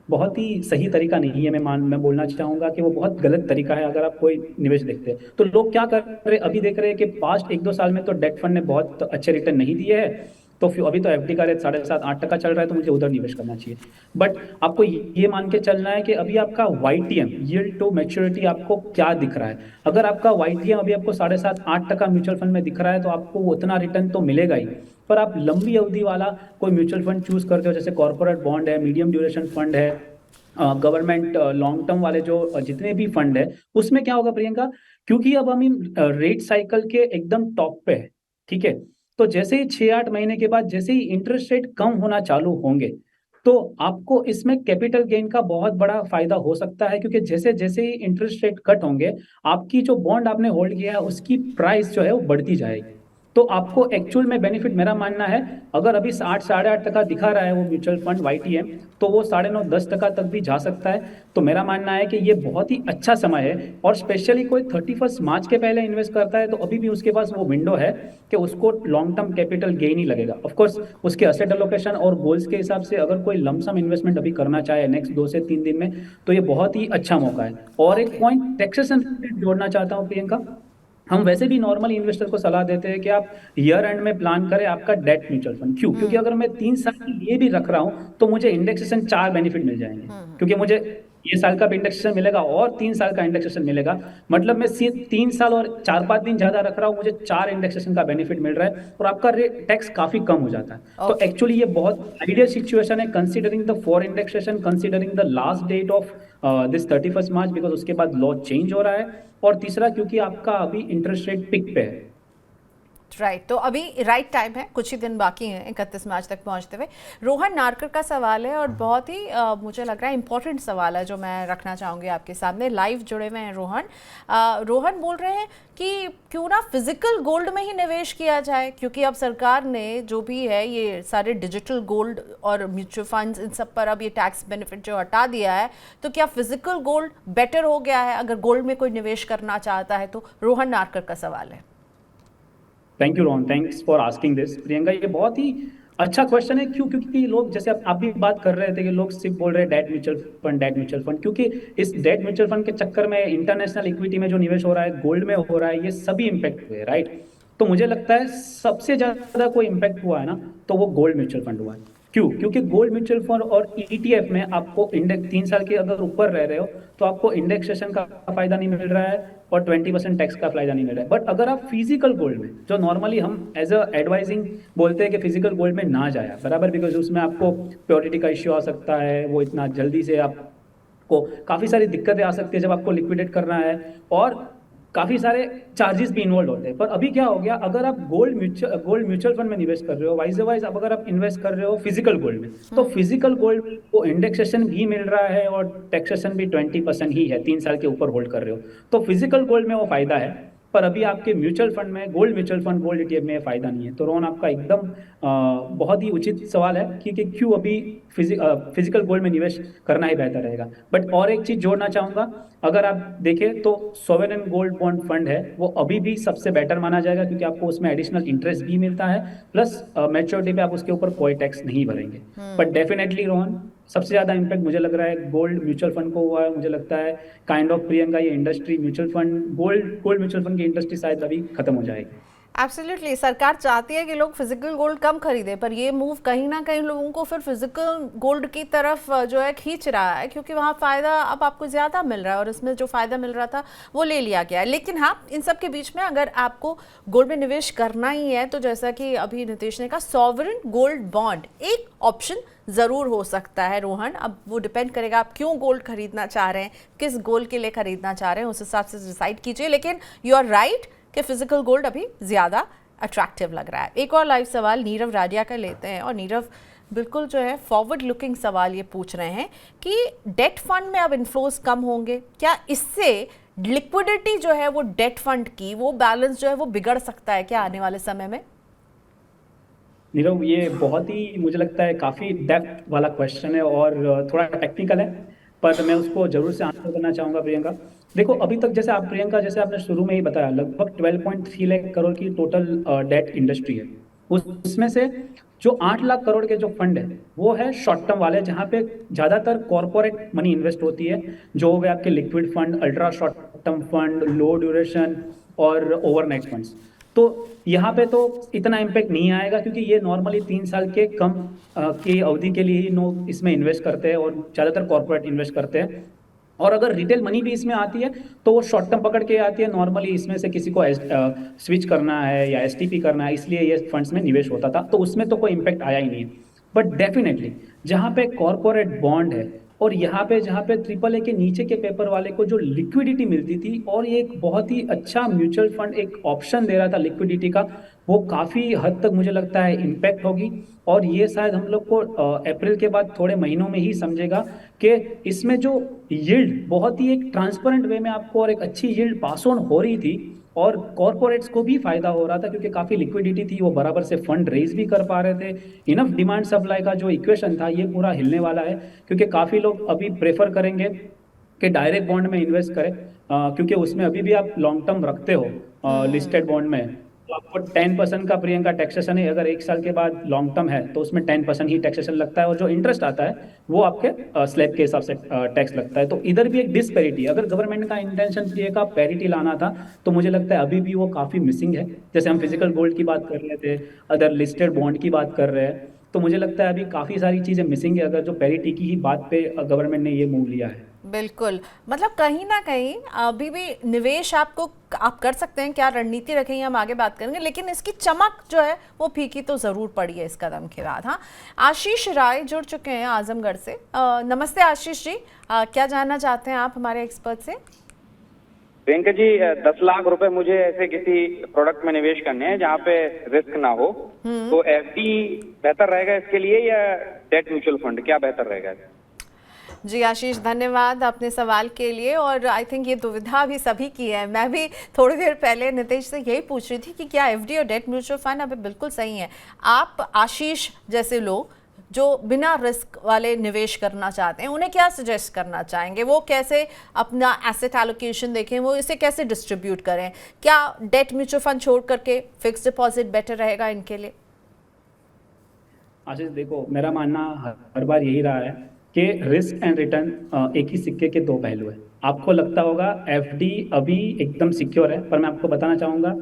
[SPEAKER 2] बहुत ही सही तरीका नहीं है। मैं बोलना चाहूँगा कि वो बहुत गलत तरीका है। अगर आप कोई निवेश देखते हैं तो लोग क्या कर रहे हैं, अभी देख रहे हैं कि पास्ट 1-2 साल में तो डेट फंड ने बहुत अच्छे रिटर्न नहीं दिए हैं, तो फिर अभी तो एफडी का रेट 7.5-8% चल रहा है, तो मुझे उधर निवेश करना चाहिए। बट आपको ये मान के चलना है कि अभी आपका YTM, यील्ड टू मैच्योरिटी, आपको क्या दिख रहा है। अगर आपका YTM अभी आपको 7.5-8% म्यूचुअल फंड में दिख रहा है तो आपको उतना रिटर्न तो मिलेगा ही, पर आप लंबी अवधि वाला कोई म्यूचुअल फंड चूज करते हो, जैसे कॉर्पोरेट बॉन्ड है, मीडियम ड्यूरेशन फंड है, गवर्नमेंट लॉन्ग टर्म वाले जो जितने भी फंड है, उसमें क्या होगा प्रियंका, क्योंकि अब हम रेट साइकिल के एकदम टॉप पे है, ठीक है, तो जैसे ही 6-8 महीने के बाद जैसे ही इंटरेस्ट रेट कम होना चालू होंगे, तो आपको इसमें कैपिटल गेन का बहुत बड़ा फायदा हो सकता है, क्योंकि जैसे जैसे ही इंटरेस्ट रेट कट होंगे, आपकी जो बॉन्ड आपने होल्ड किया है उसकी प्राइस जो है वो बढ़ती जाएगी। तो आपको एक्चुअल में बेनिफिट, मेरा मानना है, अगर अभी 8 साढ़े 8 टका दिखा रहा है वो म्यूचुअल फंड YTM, तो वो 9.5-10 टका तक भी जा सकता है। तो मेरा मानना है कि ये बहुत ही अच्छा समय है, और स्पेशली कोई 31 मार्च के पहले इन्वेस्ट करता है तो अभी भी उसके पास वो विंडो है कि उसको लॉन्ग टर्म कैपिटल गेन ही लगेगा। ऑफकोर्स उसके असेट एलोकेशन और गोल्स के हिसाब से अगर कोई लमसम इन्वेस्टमेंट अभी करना चाहे नेक्स्ट 2 से 3 दिन में, तो ये बहुत ही अच्छा मौका है। और एक पॉइंट टैक्सेशन जोड़ना चाहता हूँ प्रियंका, हम वैसे भी नॉर्मल इन्वेस्टर को सलाह देते हैं कि आप ईयर एंड में प्लान करें आपका डेट म्यूचुअल फंड। क्यों? क्योंकि अगर मैं 3 साल के लिए भी रख रहा हूं तो मुझे इंडेक्सेशन 4 बेनिफिट मिल जाएंगे, क्योंकि मुझे ये साल का भी इंडेक्सेशन मिलेगा और 3 साल का इंडेक्सेशन मिलेगा। मतलब मैं सिर्फ 3 साल और 4-5 दिन ज्यादा रख रहा हूँ, मुझे 4 इंडेक्सेशन का बेनिफिट मिल रहा है और आपका टैक्स काफी कम हो जाता है। तो एक्चुअली ये बहुत आइडियल सिचुएशन है, considering the 4 indexation, considering the last date of this 31 March, because उसके बाद लॉ चेंज हो रहा है, और तीसरा क्योंकि आपका अभी इंटरेस्ट रेट पिक पे है।
[SPEAKER 1] राइट, तो अभी राइट टाइम है, कुछ ही दिन बाकी हैं 31 मार्च तक पहुंचते हुए। रोहन नारकर का सवाल है और बहुत ही मुझे लग रहा है इंपॉर्टेंट सवाल है जो मैं रखना चाहूँगी आपके सामने। लाइव जुड़े हुए हैं रोहन। रोहन बोल रहे हैं कि क्यों ना फिजिकल गोल्ड में ही निवेश किया जाए, क्योंकि अब सरकार ने जो भी है ये सारे डिजिटल गोल्ड और म्यूचुअल फंड्स इन सब पर अब ये टैक्स बेनिफिट जो हटा दिया है, तो क्या फिजिकल गोल्ड बेटर हो गया है अगर गोल्ड में कोई निवेश करना चाहता है तो? रोहन नारकर का सवाल है।
[SPEAKER 2] Thank you Rohan, thanks for asking this. Priyanka, ये बहुत ही अच्छा क्वेश्चन है। क्यों? क्योंकि लोग, जैसे आप भी बात कर रहे थे कि लोग सिर्फ बोल रहे हैं debt mutual fund, debt mutual fund, क्योंकि इस डेट म्यूचुअल फंड के चक्कर में इंटरनेशनल इक्विटी में जो निवेश हो रहा है, गोल्ड में हो रहा है, ये सभी इम्पैक्ट हुए, राइट? तो मुझे लगता है सबसे ज्यादा कोई इम्पैक्ट हुआ है ना, तो वो गोल्ड म्यूचुअल फंड हुआ है। क्यों? क्योंकि गोल्ड म्यूचुअल फंड और ETF में आपको इंडेक्स 3 साल के अगर ऊपर रह रहे हो तो आपको इंडेक्सेशन का फायदा नहीं मिल रहा है और 20% टैक्स का फायदा नहीं मिल रहा है। बट अगर आप फिजिकल गोल्ड में, जो नॉर्मली हम एज अ एडवाइजिंग बोलते हैं कि फिजिकल गोल्ड में ना जाए, बराबर, बिकॉज उसमें आपको प्योरिटी का इश्यू आ सकता है, वो इतना जल्दी से आपको काफ़ी सारी दिक्कतें आ सकती है जब आपको लिक्विडेट करना है, और काफ़ी सारे चार्जेस भी इन्वॉल्व होते हैं। पर अभी क्या हो गया, अगर आप गोल्ड म्यूचुअल फंड में निवेश कर रहे हो, वाइज अब अगर आप इन्वेस्ट कर रहे हो फिजिकल गोल्ड में, तो फिजिकल गोल्ड में को इंडेक्सेशन भी मिल रहा है और टैक्सेशन भी 20% ही है, 3 साल के ऊपर होल्ड कर रहे हो, तो फिजिकल गोल्ड में वो फायदा है। पर अभी आपके म्यूचुअल फंड में, gold mutual fund, gold ETF में फायदा नहीं है। तो रोहन, आपका एकदम बहुत ही उचित सवाल है कि क्यों अभी फिजिकल गोल्ड में निवेश करना ही बेहतर रहेगा। बट और एक चीज जोड़ना चाहूंगा, अगर आप देखें तो सॉवरेन गोल्ड बॉन्ड फंड है, वो अभी भी सबसे बेटर माना जाएगा, क्योंकि आपको उसमें एडिशनल इंटरेस्ट भी मिलता है, प्लस मैच्योरिटी पे आप उसके ऊपर कोई टैक्स नहीं भरेंगे। बट डेफिनेटली रोहन, सबसे ज्यादा इम्पैक्ट मुझे लग रहा है गोल्ड म्यूचुअल फंड को हुआ है। मुझे लगता है काइंड ऑफ, प्रियंका, ये industry mutual fund, gold mutual fund की इंडस्ट्री शायद अभी खत्म हो जाएगी।
[SPEAKER 1] एब्सोल्युटली, सरकार चाहती है कि लोग फिजिकल गोल्ड कम खरीदें, पर ये मूव कहीं ना कहीं लोगों को फिर फिजिकल गोल्ड की तरफ जो है खींच रहा है, क्योंकि वहाँ फ़ायदा अब आपको ज़्यादा मिल रहा है और इसमें जो फ़ायदा मिल रहा था वो ले लिया गया है। लेकिन हाँ, इन सब के बीच में अगर आपको गोल्ड में निवेश करना ही है तो जैसा कि अभी नितेश ने कहा, सॉवरेन गोल्ड बॉन्ड एक ऑप्शन ज़रूर हो सकता है रोहन। अब वो डिपेंड करेगा आप क्यों गोल्ड खरीदना चाह रहे हैं, किस गोल के लिए खरीदना चाह रहे हैं, उस हिसाब से डिसाइड कीजिए। लेकिन यू आर राइट कि फिजिकल गोल्ड अभी ज़्यादा अट्रैक्टिव लग रहा है। एक और लाइव सवाल नीरव राडिया का लेते हैं, और नीरव बिल्कुल जो है फॉरवर्ड लुकिंग सवाल ये पूछ रहे हैं कि डेट फंड में अब इन्फ्लोज कम होंगे, क्या इससे लिक्विडिटी जो है वो डेट फंड की, वो बैलेंस जो है वो बिगड़ सकता है क्या आने वाले समय में?
[SPEAKER 2] नीरव, ये बहुत ही मुझे लगता है काफ़ी डेप्थ वाला क्वेश्चन है और थोड़ा टेक्निकल है, पर मैं उसको जरूर से आंसर करना चाहूँगा। प्रियंका, देखो, अभी तक जैसे आपने शुरू में ही बताया, लगभग 12.3 लाख करोड़ की टोटल डेट इंडस्ट्री है। उसमें से जो 8 लाख करोड़ के जो फंड है वो है शॉर्ट टर्म वाले, जहाँ पे ज़्यादातर कॉर्पोरेट मनी इन्वेस्ट होती है, जो हो गए आपके liquid fund, ultra short term fund, low duration और ओवरनाइट फंड्स। तो यहाँ पे तो इतना इम्पैक्ट नहीं आएगा, क्योंकि ये नॉर्मली 3 साल के कम की अवधि के लिए ही इसमें इन्वेस्ट करते हैं और ज़्यादातर कॉर्पोरेट इन्वेस्ट करते हैं। और अगर रिटेल मनी भी इसमें आती है तो वो शॉर्ट टर्म पकड़ के आती है, नॉर्मली इसमें से किसी को स्विच करना है या STP करना है, इसलिए ये फंड्स में निवेश होता था, तो उसमें तो कोई इम्पैक्ट आया ही नहीं है। बट डेफिनेटली जहाँ पे कॉर्पोरेट बॉन्ड है और यहाँ पे जहाँ पे AAA के नीचे के पेपर वाले को जो लिक्विडिटी मिलती थी, और ये एक बहुत ही अच्छा म्यूचुअल फंड एक ऑप्शन दे रहा था लिक्विडिटी का, वो काफ़ी हद तक मुझे लगता है इम्पैक्ट होगी। और ये शायद हम लोग को अप्रैल के बाद थोड़े महीनों में ही समझेगा कि इसमें जो यील्ड बहुत ही एक ट्रांसपेरेंट वे में आपको और एक अच्छी यील्ड पास ऑन हो रही थी, और कॉरपोरेट्स को भी फायदा हो रहा था क्योंकि काफ़ी लिक्विडिटी थी, वो बराबर से फंड रेज भी कर पा रहे थे। इनफ डिमांड सप्लाई का जो इक्वेशन था ये पूरा हिलने वाला है, क्योंकि काफ़ी लोग अभी प्रेफर करेंगे कि डायरेक्ट बॉन्ड में इन्वेस्ट करें, क्योंकि उसमें अभी भी आप लॉन्ग टर्म रखते हो लिस्टेड बॉन्ड में, तो आपको 10% का प्रियंका टैक्सेशन है। अगर 1 साल के बाद लॉन्ग टर्म है तो उसमें 10% ही टैक्सेशन लगता है, और जो इंटरेस्ट आता है वो आपके स्लैब के हिसाब से टैक्स लगता है। तो इधर भी एक डिसपैरिटी, अगर गवर्नमेंट का इंटेंशन ये का पैरिटी लाना था तो मुझे लगता है अभी भी वो काफ़ी मिसिंग है। जैसे हम फिजिकल गोल्ड की बात कर रहे थे, अदर लिस्टेड बॉन्ड की बात कर रहे हैं, तो मुझे लगता है अभी काफ़ी सारी चीज़ें मिसिंग है अगर जो पैरिटी की ही बात पे गवर्नमेंट ने ये मूव लिया है।
[SPEAKER 1] बिल्कुल, मतलब कहीं ना कहीं अभी भी निवेश आप कर सकते हैं, क्या रणनीति रखेंगे हम आगे बात करेंगे, लेकिन इसकी चमक जो है वो फीकी तो ज़रूर पड़ी है इस कदम के बाद। हाँ, आशीष राय जुड़ चुके हैं आजमगढ़ से। नमस्ते आशीष जी, क्या जानना चाहते हैं आप हमारे एक्सपर्ट से?
[SPEAKER 5] प्रियंका जी, 10 लाख रुपए मुझे ऐसे किसी प्रोडक्ट में निवेश करने हैं जहाँ पे रिस्क ना हो, तो एफडी बेहतर रहेगा इसके लिए या डेट म्यूचुअल फंड, क्या बेहतर रहेगा?
[SPEAKER 1] जी आशीष, धन्यवाद अपने सवाल के लिए। और आई थिंक ये दुविधा भी सभी की है। मैं भी थोड़ी देर पहले नितेश से यही पूछ रही थी कि क्या एफडी और डेट म्यूचुअल फंड अभी बिल्कुल सही है। आप आशीष जैसे लोग जो बिना रिस्क वाले निवेश करना चाहते हैं उन्हें क्या सजेस्ट करना चाहेंगे? वो कैसे अपना एसेट एलोकेशन देखें, वो इसे कैसे डिस्ट्रीब्यूट करें? क्या डेट म्यूचुअल फंड छोड़ करके फिक्स डिपॉजिट बेटर रहेगा इनके लिए?
[SPEAKER 2] आशीष देखो, मेरा मानना हर बार यही रहा है कि रिस्क एंड रिटर्न एक ही सिक्के के दो पहलू है। आपको लगता होगा एफडी अभी एकदम सिक्योर है, पर मैं आपको बताना चाहूँगा,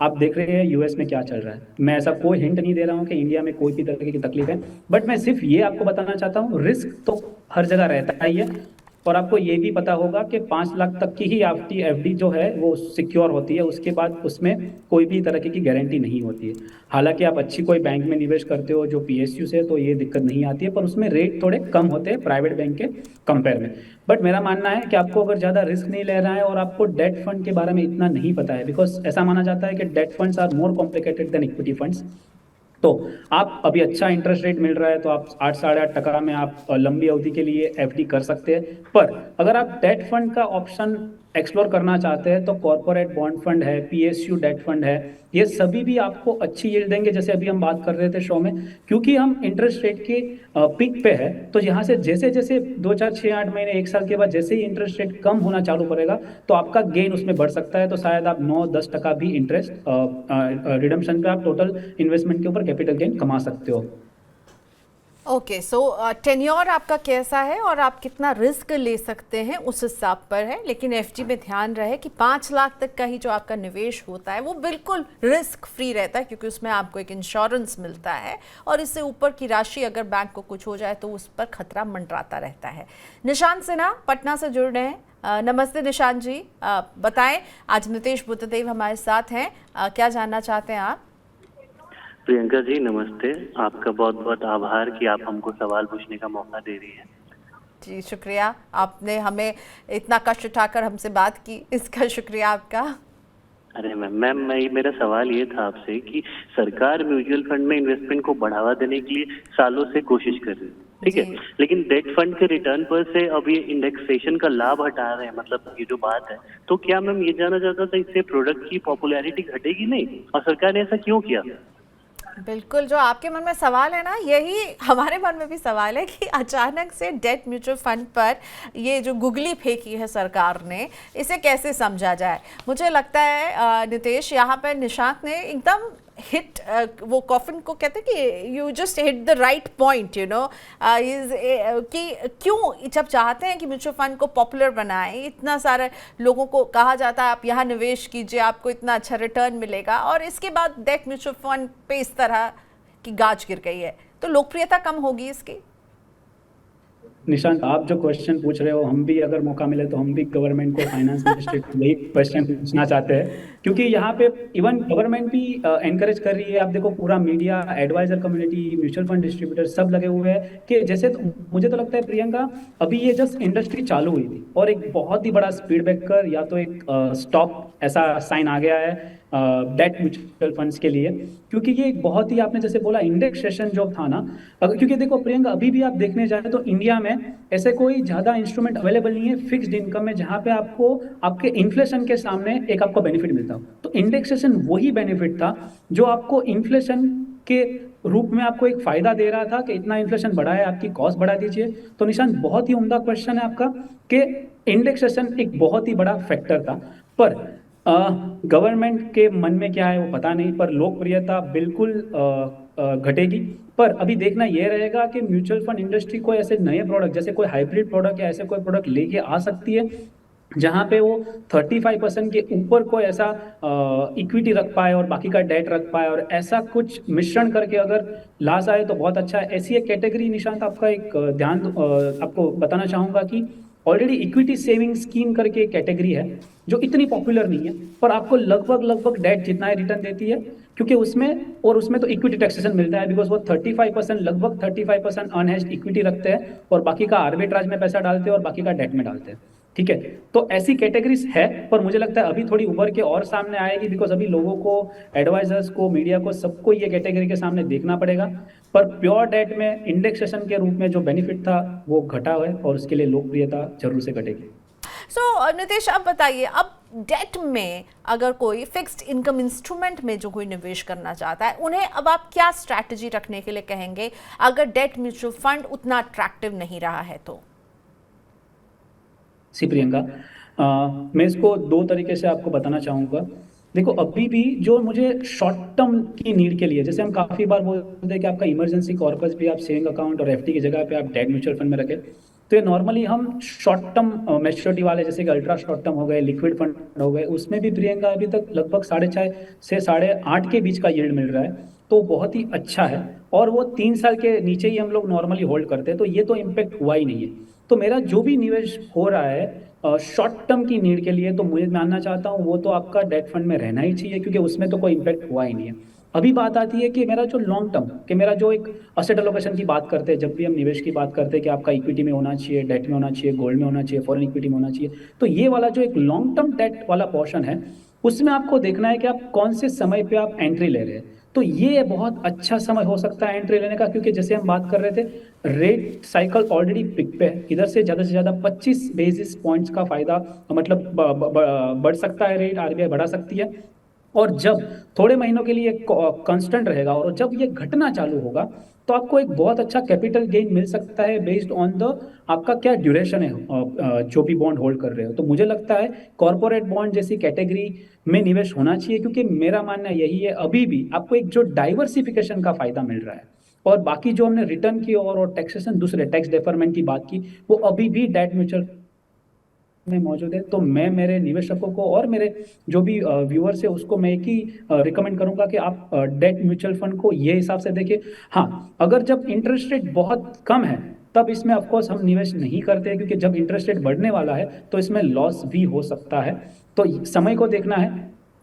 [SPEAKER 2] आप देख रहे हैं यूएस में क्या चल रहा है। मैं ऐसा कोई हिंट नहीं दे रहा हूँ कि इंडिया में कोई भी तरह की तकलीफ है, बट मैं सिर्फ ये आपको बताना चाहता हूँ, रिस्क तो हर जगह रहता ही है। और आपको ये भी पता होगा कि 5 लाख तक की ही आपकी एफडी जो है वो सिक्योर होती है, उसके बाद उसमें कोई भी तरह की गारंटी नहीं होती है। हालांकि आप अच्छी कोई बैंक में निवेश करते हो जो पीएसयू से, तो ये दिक्कत नहीं आती है, पर उसमें रेट थोड़े कम होते हैं प्राइवेट बैंक के कंपेयर में। बट मेरा मानना है कि आपको अगर ज़्यादा रिस्क नहीं ले रहा है और आपको डेट फंड के बारे में इतना नहीं पता है, बिकॉज ऐसा माना जाता है कि debt funds are more complicated than equity funds, तो आप अभी अच्छा इंटरेस्ट रेट मिल रहा है तो आप 8 साढ़े 8% में आप लंबी अवधि के लिए एफडी कर सकते हैं। पर अगर आप डेट फंड का ऑप्शन एक्सप्लोर करना चाहते हैं तो कॉर्पोरेट बॉन्ड फंड है, पीएसयू डेट फंड है, ये सभी भी आपको अच्छी यील्ड देंगे, जैसे अभी हम बात कर रहे थे शो में। क्योंकि हम इंटरेस्ट रेट के पिक पे है, तो यहाँ से जैसे जैसे 2 4 6 8 महीने 1 साल के बाद जैसे ही इंटरेस्ट रेट कम होना चालू करेगा तो आपका गेन उसमें बढ़ सकता है। तो शायद आप 9-10% भी इंटरेस्ट रिडम्पशन पे आप टोटल इन्वेस्टमेंट के ऊपर कैपिटल गेन कमा सकते हो।
[SPEAKER 1] ओके, सो टेन्योर आपका कैसा है और आप कितना रिस्क ले सकते हैं उस हिसाब पर है, लेकिन एफडी में ध्यान रहे कि 5 लाख तक का ही जो आपका निवेश होता है वो बिल्कुल रिस्क फ्री रहता है, क्योंकि उसमें आपको एक इंश्योरेंस मिलता है और इससे ऊपर की राशि अगर बैंक को कुछ हो जाए तो उस पर खतरा मंडराता रहता है। निशांत सिन्हा पटना से जुड़ रहे हैं। नमस्ते निशांत जी, बताएं, आज नितेश बुद्धदेव हमारे साथ हैं, क्या जानना चाहते हैं आप?
[SPEAKER 6] प्रियंका जी नमस्ते, आपका बहुत बहुत आभार कि आप हमको सवाल पूछने का मौका दे रही हैं।
[SPEAKER 1] जी शुक्रिया, आपने हमें इतना कष्ट उठाकर हमसे बात की, इसका शुक्रिया आपका।
[SPEAKER 6] अरे मैम मेरा सवाल ये था आपसे कि सरकार म्यूचुअल फंड में इन्वेस्टमेंट को बढ़ावा देने के लिए सालों से कोशिश कर रही है, ठीक है, लेकिन डेट फंड के रिटर्न पर से अब ये इंडेक्सेशन का लाभ हटा रहे हैं, मतलब ये जो बात है, तो क्या मैम ये जानना चाहता था इससे प्रोडक्ट की पॉपुलैरिटी घटेगी नहीं, और सरकार ने ऐसा क्यों किया?
[SPEAKER 1] बिल्कुल, जो आपके मन में सवाल है ना, यही हमारे मन में भी सवाल है कि अचानक से डेट म्यूचुअल फंड पर ये जो गुगली फेंकी है सरकार ने, इसे कैसे समझा जाए। मुझे लगता है नितेश, यहाँ पर निशांत ने एकदम हिट वो कॉफिन को कहते हैं कि you just hit the right point, you know, कि क्यों जब चाहते हैं कि म्यूचुअल फंड को पॉपुलर बनाएं, इतना सारे लोगों को कहा जाता है आप यहाँ निवेश कीजिए आपको इतना अच्छा रिटर्न मिलेगा, और इसके बाद डेट म्यूचुअल फंड पे इस तरह की गाज गिर गई है, तो लोकप्रियता कम होगी इसकी।
[SPEAKER 2] निशांत, आप जो क्वेश्चन पूछ रहे हो, हम भी अगर मौका मिले तो हम भी गवर्नमेंट को, फाइनेंस मिनिस्ट्री को यही क्वेश्चन पूछना चाहते हैं, क्योंकि यहाँ पे इवन गवर्नमेंट भी एनकरेज कर रही है। आप देखो पूरा media, advisor community, mutual fund distributor सब लगे हुए हैं कि जैसे मुझे तो लगता है प्रियंका, अभी ये जस्ट इंडस्ट्री चालू हुई थी और एक बहुत ही बड़ा स्पीड ब्रेकर या तो एक स्टॉप ऐसा साइन आ गया है डेट म्यूचुअल फंड्स के लिए, क्योंकि ये एक बहुत ही, आपने जैसे बोला इंडेक्सेशन जो था ना, क्योंकि देखो प्रियंका, अभी भी आप देखने जाए तो इंडिया में ऐसे कोई ज़्यादा इंस्ट्रूमेंट अवेलेबल नहीं है फिक्स्ड इनकम में जहाँ पे आपको आपके इन्फ्लेशन के सामने एक आपको बेनिफिट मिलता हो। तो इंडेक्सेशन वही बेनिफिट था जो आपको इन्फ्लेशन के रूप में आपको एक फायदा दे रहा था कि इतना इन्फ्लेशन बढ़ा है, आपकी कॉस्ट बढ़ा दीजिए। तो निशांत, बहुत ही उम्दा क्वेश्चन है आपका कि इंडेक्सेशन एक बहुत ही बड़ा फैक्टर था, पर गवर्नमेंट के मन में क्या है वो पता नहीं, पर लोकप्रियता बिल्कुल घटेगी। पर अभी देखना यह रहेगा कि म्यूचुअल फंड इंडस्ट्री कोई ऐसे नए प्रोडक्ट, जैसे कोई हाइब्रिड प्रोडक्ट या ऐसे कोई प्रोडक्ट लेके आ सकती है जहां पे वो 35% के ऊपर कोई ऐसा इक्विटी रख पाए और बाकी का डेट रख पाए, और ऐसा कुछ मिश्रण करके अगर लास आए तो बहुत अच्छा है। ऐसी एक कैटेगरी, निशांत, आपका एक ध्यान आपको बताना चाहूंगा कि ऑलरेडी इक्विटी सेविंग स्कीम करके एक कैटेगरी है जो इतनी पॉपुलर नहीं है, पर आपको लगभग डेट जितना ही रिटर्न देती है, क्योंकि उसमें तो इक्विटी टैक्सेशन मिलता है, बिकॉज वो 35%, लगभग 35% अनहेज्ड इक्विटी रखते हैं और बाकी का आर्बिट्राज में पैसा डालते हैं और बाकी का डेट में डालते हैं। ठीक है, तो ऐसी कैटेगरीज है, पर मुझे लगता है अभी थोड़ी उभर के और सामने आएगी, बिकॉज अभी लोगों को, एडवाइजर्स को, मीडिया को, सबको ये कैटेगरी के सामने देखना पड़ेगा। पर प्योर डेट में इंडेक्सेशन के रूप में जो बेनिफिट था वो घटा है और उसके लिए लोकप्रियता जरूर से घटेगी।
[SPEAKER 1] सो नितेश, अब बताइए, अब डेट में अगर कोई फिक्स्ड इनकम इंस्ट्रूमेंट में जो कोई निवेश करना चाहता है, उन्हें अब आप क्या स्ट्रैटेजी रखने के लिए कहेंगे अगर डेट म्यूचुअल फंड उतना अट्रैक्टिव नहीं रहा है तो?
[SPEAKER 2] सी प्रियंका, मैं इसको दो तरीके से आपको बताना चाहूँगा। देखो, अभी भी जो मुझे शॉर्ट टर्म की नीड के लिए, जैसे हम काफ़ी बार बोलते हैं कि आपका इमरजेंसी कॉर्पस भी आप सेविंग अकाउंट और एफडी की जगह पे आप डेट म्यूचुअल फंड में रखें, तो ये नॉर्मली हम शॉर्ट टर्म मैच्योरिटी वाले, जैसे कि अल्ट्रा शॉर्ट टर्म हो गए, लिक्विड फंड हो गए, उसमें भी प्रियंका अभी तक लगभग 6.5 से 8.5 के बीच का यील्ड मिल रहा है, तो बहुत ही अच्छा है। और वो 3 साल के नीचे ही हम लोग नॉर्मली होल्ड करते हैं, तो ये तो इम्पेक्ट हुआ ही नहीं है। तो मेरा जो भी निवेश हो रहा है शॉर्ट टर्म की नीड के लिए, तो मुझे मानना चाहता हूँ वो तो आपका डेट फंड में रहना ही चाहिए, क्योंकि उसमें तो कोई इम्पैक्ट हुआ ही नहीं है। अभी बात आती है कि मेरा जो लॉन्ग टर्म, कि मेरा जो एक असेट एलोकेशन की बात करते हैं, जब भी हम निवेश की बात करते हैं कि आपका इक्विटी में होना चाहिए, डेट में होना चाहिए, गोल्ड में होना चाहिए, फॉरेन इक्विटी में होना चाहिए, तो ये वाला जो एक लॉन्ग टर्म डेट वाला पोर्शन है, उसमें आपको देखना है कि आप कौन से समय पे आप एंट्री ले रहे हैं। तो ये बहुत अच्छा समय हो सकता है एंट्री लेने का, क्योंकि जैसे हम बात कर रहे थे, रेट साइकिल ऑलरेडी पिक पे है, इधर से ज़्यादा 25 बेसिस पॉइंट्स का फायदा, मतलब बढ़ सकता है रेट, आरबीआई बढ़ा सकती है। और जब थोड़े महीनों के लिए कांस्टेंट रहेगा और जब ये घटना चालू होगा, तो आपको एक बहुत अच्छा कैपिटल गेन मिल सकता है बेस्ड ऑन द आपका क्या ड्यूरेशन है जो भी बॉन्ड होल्ड कर रहे हो। तो मुझे लगता है कॉर्पोरेट बॉन्ड जैसी कैटेगरी में निवेश होना चाहिए, क्योंकि मेरा मानना यही है, अभी भी आपको एक जो डाइवर्सिफिकेशन का फायदा मिल रहा है, और बाकी जो हमने रिटर्न की और टैक्सेशन, दूसरे टैक्स डेफरमेंट की बात की, वो अभी भी डेट म्यूचुअल में मौजूद है। तो मैं मेरे निवेशकों को और मेरे जो भी व्यूअर्स है उसको मैं एक ही रिकमेंड करूंगा कि आप डेट म्यूचुअल फंड को ये हिसाब से देखिए। हाँ, अगर जब इंटरेस्ट रेट बहुत कम है तब इसमें ऑफकोर्स हम निवेश नहीं करते, क्योंकि जब इंटरेस्ट रेट बढ़ने वाला है तो इसमें लॉस भी हो सकता है। तो समय को देखना है,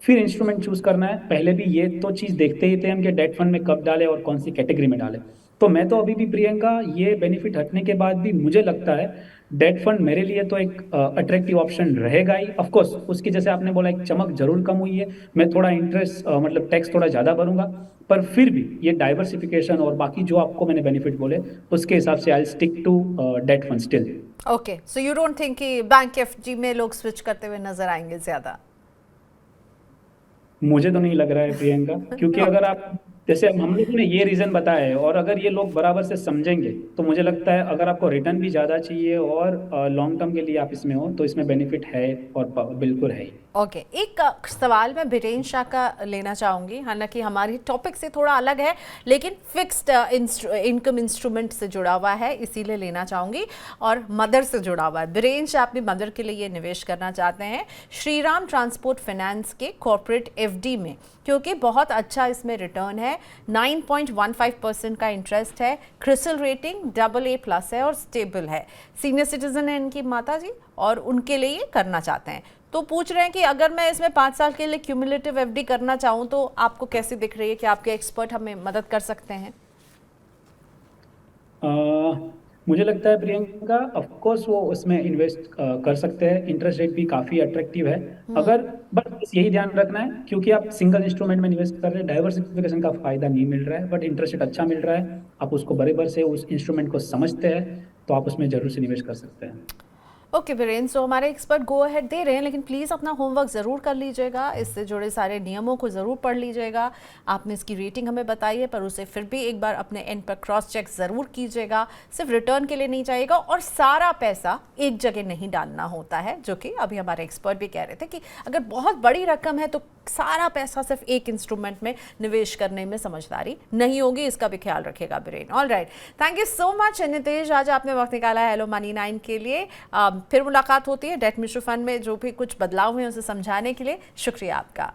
[SPEAKER 2] फिर इंस्ट्रूमेंट चूज करना है। पहले भी ये तो चीज़ देखते ही थे हम कि डेट फंड में कब डालें और कौन सी कैटेगरी में डालें। तो मैं तो अभी भी प्रियंका, ये बेनिफिट हटने के बाद भी मुझे लगता है डेट फंड मेरे लिए तो एक अट्रैक्टिव ऑप्शन रहेगा ही। ऑफ कोर्स उसकी, जैसे आपने बोला, एक चमक जरूर कम हुई है, मैं थोड़ा इंटरेस्ट मतलब टैक्स थोड़ा ज़्यादा भरूंगा, पर फिर भी ये डाइवर्सिफिकेशन और बाकी जो आपको मैंने बेनिफिट बोले उसके हिसाब से I will stick to debt fund still.
[SPEAKER 1] Okay, so you don't think कि बैंक एफडी में लोग स्विच करते हुए नजर आएंगे ज़्यादा?
[SPEAKER 2] मुझे तो नहीं लग रहा है प्रियंका, क्योंकि अगर आप, जैसे हम लोगों ने ये रीज़न बताया है और अगर ये लोग बराबर से समझेंगे, तो मुझे लगता है अगर आपको रिटर्न भी ज़्यादा चाहिए और लॉन्ग टर्म के लिए आप इसमें हो, तो इसमें बेनिफिट है और बिल्कुल है।
[SPEAKER 1] ओके, एक सवाल मैं बीरेन शाह का लेना चाहूँगी, हालांकि हमारी टॉपिक से थोड़ा अलग है, लेकिन फिक्स्ड इनकम इंस्ट्रूमेंट से जुड़ा हुआ है, इसीलिए लेना चाहूँगी, और मदर से जुड़ा हुआ है। बीरेन शाह अपनी मदर के लिए निवेश करना चाहते हैं श्रीराम ट्रांसपोर्ट फाइनेंस के कॉर्पोरेट एफडी में, क्योंकि बहुत अच्छा इसमें रिटर्न है, 9.15% का इंटरेस्ट है, क्रिसिल रेटिंग AA+ है और स्टेबल है। सीनियर सिटीजन है इनकी माता जी, और उनके लिए ये करना चाहते हैं। तो पूछ रहे हैं कि अगर मैं इसमें 5 साल के लिए क्यूमुलेटिव एफडी करना चाहूँ तो आपको कैसे दिख रही है, कि आपके एक्सपर्ट हमें मदद कर सकते हैं?
[SPEAKER 2] मुझे लगता है प्रियंका ऑफ कोर्स वो उसमें इन्वेस्ट कर सकते हैं, इंटरेस्ट रेट भी काफ़ी अट्रैक्टिव है। अगर बस यही ध्यान रखना है, क्योंकि आप सिंगल इंस्ट्रूमेंट में इन्वेस्ट कर रहे हैं, डाइवर्सिफिकेशन का फायदा नहीं मिल रहा है, बट इंटरेस्ट रेट अच्छा मिल रहा है, आप उसको बराबर से उस इंस्ट्रूमेंट को समझते हैं तो आप उसमें जरूर से निवेश कर सकते हैं।
[SPEAKER 1] ओके वीरेंद्र, सो हमारे एक्सपर्ट गो अहेड दे रहे हैं, लेकिन प्लीज़ अपना होमवर्क ज़रूर कर लीजिएगा, इससे जुड़े सारे नियमों को ज़रूर पढ़ लीजिएगा। आपने इसकी रेटिंग हमें बताई है, पर उसे फिर भी एक बार अपने एंड पर क्रॉस चेक ज़रूर कीजिएगा। सिर्फ रिटर्न के लिए नहीं जाइएगा, और सारा पैसा एक जगह नहीं डालना होता है, जो कि अभी हमारे एक्सपर्ट भी कह रहे थे कि अगर बहुत बड़ी रकम है तो सारा पैसा सिर्फ एक इंस्ट्रूमेंट में निवेश करने में समझदारी नहीं होगी, इसका भी ख्याल रखेगा brain. All right, thank you so much Nitesh, आज आपने वक्त निकाला है हेलो मनी 9 के लिए। फिर मुलाकात होती है डेट म्यूचुअल फंड में जो भी कुछ बदलाव हुए उसे समझाने के लिए। शुक्रिया आपका।